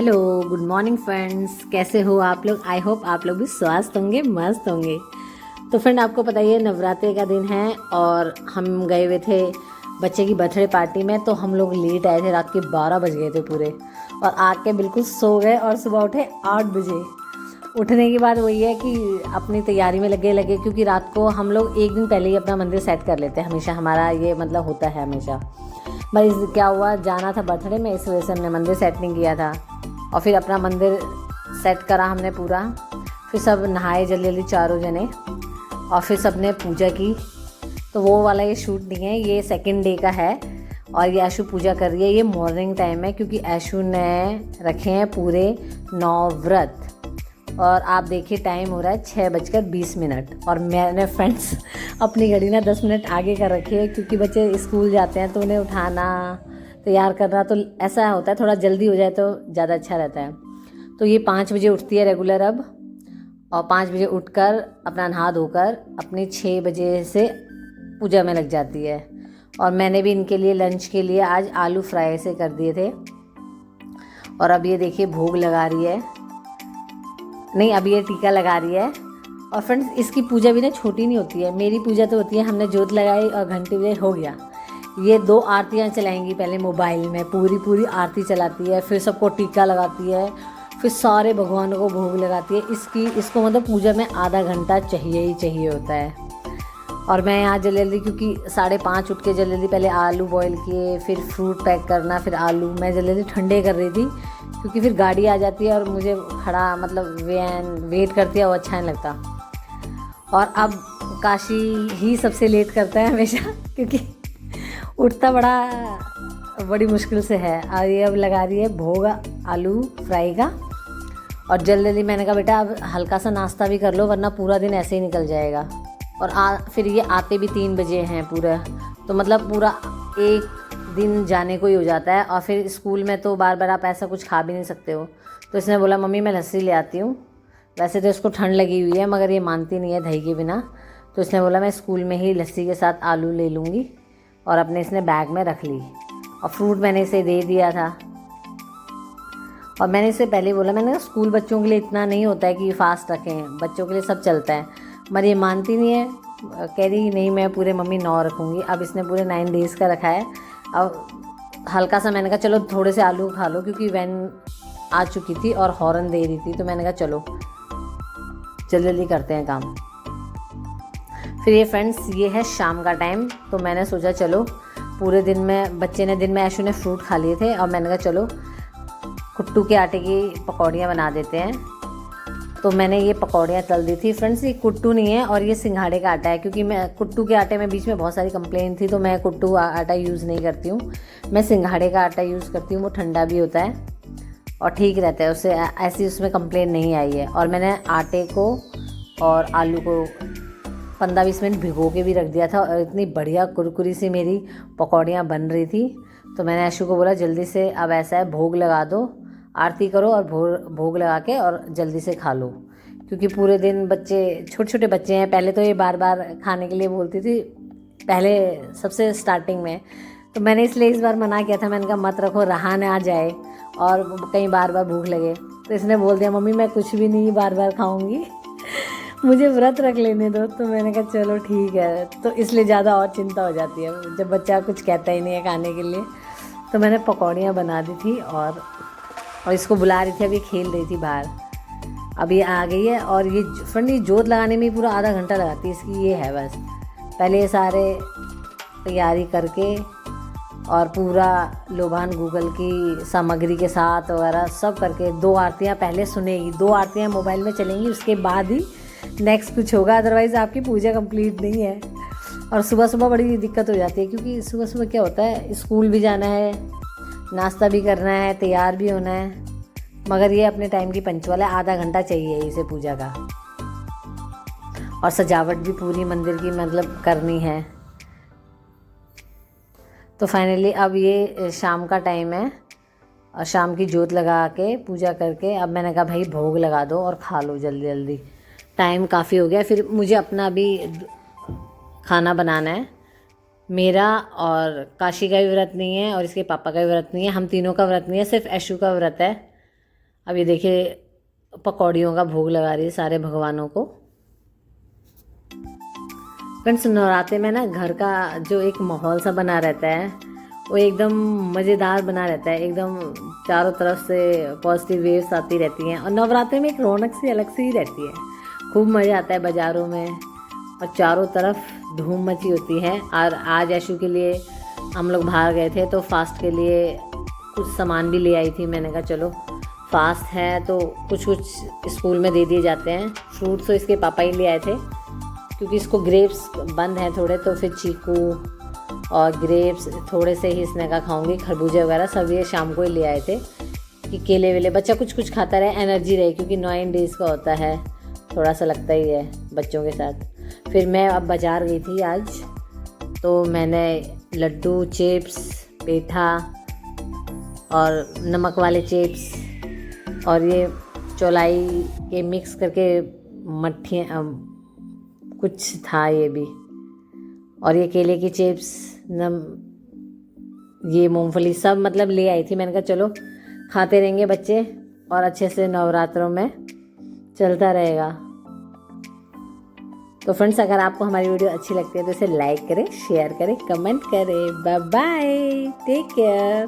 Hello, good morning friends. कैसे हो आप लोग? आई होप आप लोग भी स्वस्थ होंगे, मस्त होंगे। तो फ्रेंड, आपको पता ही है नवरात्रि का दिन है और हम गए हुए थे बच्चे की बर्थडे पार्टी में। तो हम लोग लेट आए थे, रात के 12 बज गए थे पूरे, और आके बिल्कुल सो गए और सुबह उठे 8 बजे। उठने के बाद वही है कि अपनी तैयारी में लगे क्योंकि रात को हम लोग एक दिन पहले ही अपना मंदिर सेट कर लेते हैं। हमेशा हमारा ये मतलब होता है हमेशा। भाई क्या हुआ, जाना था बर्थडे में, इस वजह से हमने मंदिर सेट नहीं किया था। और फिर अपना मंदिर सेट करा हमने पूरा। फिर सब नहाए जल्दी जल्दी चारों जने, और फिर सब ने पूजा की। तो वो वाला ये शूट नहीं है, ये सेकंड डे का है। और ये ऐशु पूजा कर रही है। ये मॉर्निंग टाइम है क्योंकि ऐशु ने रखे हैं पूरे 9 व्रत। और आप देखिए टाइम हो रहा है 6:20। और मैंने फ्रेंड्स अपनी घड़ी ना 10 मिनट आगे कर रखी है क्योंकि बच्चे स्कूल जाते हैं तो उन्हें उठाना, तैयार करना, तो ऐसा होता है थोड़ा जल्दी हो जाए तो ज़्यादा अच्छा रहता है। तो ये 5 बजे उठती है रेगुलर अब, और 5 बजे उठकर अपना नहा धोकर अपनी 6 बजे से पूजा में लग जाती है। और मैंने भी इनके लिए लंच के लिए आज आलू फ्राई से कर दिए थे। और अब ये देखिए भोग लगा रही है, नहीं अब ये टीका लगा रही है। और फ्रेंड्स, इसकी पूजा भी ना छोटी नहीं होती है। मेरी पूजा तो होती है, हमने जोत लगाई और घंटी बजाई, हो गया। ये 2 आरतियाँ चलाएंगी पहले मोबाइल में, पूरी आरती चलाती है, फिर सबको टीका लगाती है, फिर सारे भगवानों को भोग लगाती है। इसको मतलब पूजा में आधा घंटा चाहिए ही चाहिए होता है। और मैं यहाँ जल्दी क्योंकि 5:30 उठ के जल्दी पहले आलू बॉईल किए, फिर फ्रूट पैक करना, फिर आलू मैं जल्दी ठंडे कर रही थी क्योंकि फिर गाड़ी आ जाती है और मुझे खड़ा मतलब वेट करती है, वो अच्छा नहीं लगता। और अब काशी ही सबसे लेट करता है हमेशा क्योंकि उठता बड़ी मुश्किल से है। और ये अब लगा रही है भोग आलू फ्राई का। और जल्दी मैंने कहा बेटा अब हल्का सा नाश्ता भी कर लो वरना पूरा दिन ऐसे ही निकल जाएगा। और फिर ये आते भी 3 बजे हैं पूरा, तो मतलब पूरा एक दिन जाने को ही हो जाता है। और फिर स्कूल में तो बार बार आप ऐसा कुछ खा भी नहीं सकते हो। तो इसने बोला मम्मी मैं लस्सी ले आती हूँ। वैसे तो इसको ठंड लगी हुई है मगर ये मानती नहीं है दही के बिना। तो इसने बोला मैं स्कूल में ही लस्सी के साथ आलू ले लूँगी, और अपने इसने बैग में रख ली। और फ्रूट मैंने इसे दे दिया था। और मैंने इसे पहले बोला, मैंने कहा स्कूल बच्चों के लिए इतना नहीं होता है कि फास्ट रखें, बच्चों के लिए सब चलता है। मगर ये मानती नहीं है, कह रही नहीं मैं पूरे मम्मी 9 रखूँगी। अब इसने पूरे 9 डेज़ का रखा है। अब हल्का सा मैंने कहा चलो थोड़े से आलू खा लो क्योंकि वैन आ चुकी थी और हॉर्न दे रही थी। तो मैंने कहा चलो जल्दी करते हैं काम। फिर ये फ्रेंड्स ये है शाम का टाइम। तो मैंने सोचा चलो पूरे दिन में दिन में ऐशु ने फ्रूट खा लिए थे, और मैंने कहा चलो कुट्टू के आटे की पकौड़ियाँ बना देते हैं। तो मैंने ये पकौड़ियाँ तल दी थी। फ्रेंड्स ये कुट्टू नहीं है और ये सिंघाड़े का आटा है क्योंकि मैं कुट्टू के आटे में बीच में बहुत सारी कंप्लेंट थी, तो मैं कुट्टू आटा यूज़ नहीं करती हूँ, मैं सिंघाड़े का आटा यूज़ करती हूँ। वो ठंडा भी होता है और ठीक रहता है, उससे ऐसी उसमें कंप्लेंट नहीं आई है। और मैंने आटे को और आलू को 15-20 मिनट भिगो के भी रख दिया था, और इतनी बढ़िया कुरकुरी सी मेरी पकौड़ियाँ बन रही थी। तो मैंने ऐशु को बोला जल्दी से अब ऐसा है भोग लगा दो, आरती करो और भोग लगा के और जल्दी से खा लो। क्योंकि पूरे दिन बच्चे छोटे बच्चे हैं। पहले तो ये बार बार खाने के लिए बोलती थी पहले सबसे स्टार्टिंग में, तो मैंने इसलिए इस बार मना किया था। मैंने कहा मत रखो, रहा ना जाए और कहीं बार बार भूख लगे। तो इसने बोल दिया मम्मी मैं कुछ भी नहीं बार बार खाऊंगी मुझे व्रत रख लेने दो। तो मैंने कहा चलो ठीक है। तो इसलिए ज़्यादा और चिंता हो जाती है जब बच्चा कुछ कहता ही नहीं है खाने के लिए। तो मैंने पकौड़ियाँ बना दी थी और इसको बुला रही थी। अभी खेल रही थी बाहर, अभी आ गई है। और ये फ्रेंड ये जोत लगाने में पूरा आधा घंटा लगाती है इसकी, ये है बस। पहले ये सारे तैयारी करके और पूरा लोभान गूगल की सामग्री के साथ वगैरह सब करके 2 आरतियाँ पहले सुनेगी, 2 आरतियाँ मोबाइल में चलेंगी, उसके बाद ही नेक्स्ट कुछ होगा, अदरवाइज़ आपकी पूजा कंप्लीट नहीं है। और सुबह बड़ी दिक्कत हो जाती है क्योंकि सुबह क्या होता है, स्कूल भी जाना है, नाश्ता भी करना है, तैयार भी होना है। मगर ये अपने टाइम की पंचुअल है, आधा घंटा चाहिए इसे पूजा का। और सजावट भी पूरी मंदिर की मतलब करनी है। तो फाइनली अब ये शाम का टाइम है और शाम की जोत लगा के पूजा करके अब मैंने कहा भाई भोग लगा दो और खा लो जल्दी। टाइम काफ़ी हो गया, फिर मुझे अपना भी खाना बनाना है। मेरा और काशी का भी व्रत नहीं है और इसके पापा का भी व्रत नहीं है, हम तीनों का व्रत नहीं है, सिर्फ ऐशु का व्रत है। अब ये देखिए पकौड़ियों का भोग लगा रही है सारे भगवानों को। फ्रेंड्स नवरात्रे में ना घर का जो एक माहौल सा बना रहता है वो एकदम मज़ेदार बना रहता है, एकदम चारों तरफ से पॉजिटिव वेव्स आती रहती हैं और नवरात्रे में एक रौनक सी अलग सी ही रहती है। खूब मज़ा आता है बाज़ारों में और चारों तरफ धूम मची होती है। और आज यशु के लिए हम लोग बाहर गए थे तो फास्ट के लिए कुछ सामान भी ले आई थी। मैंने कहा चलो फास्ट है तो कुछ कुछ स्कूल में दे दिए जाते हैं। फ्रूट्स तो इसके पापा ही ले आए थे क्योंकि इसको ग्रेप्स बंद हैं थोड़े, तो फिर चीकू और ग्रेप्स थोड़े से ही इसने कहा खाऊंगी, खरबूजे वगैरह सब ये शाम को ही ले आए थे कि केले वेले बच्चा कुछ कुछ खाता रहे, एनर्जी रहे, क्योंकि 9 डेज़ का होता है, थोड़ा सा लगता ही है बच्चों के साथ। फिर मैं अब बाज़ार गई थी आज, तो मैंने लड्डू, चिप्स, पेठा और नमक वाले चिप्स और ये चौलाई के मिक्स करके मट्ठियाँ कुछ था ये भी, और ये केले की चिप्स, ये मूंगफली सब मतलब ले आई थी। मैंने कहा चलो खाते रहेंगे बच्चे और अच्छे से नवरात्रों में चलता रहेगा। तो फ्रेंड्स अगर आपको हमारी वीडियो अच्छी लगती है तो इसे लाइक करें, शेयर करें, कमेंट करें। Bye bye, take care.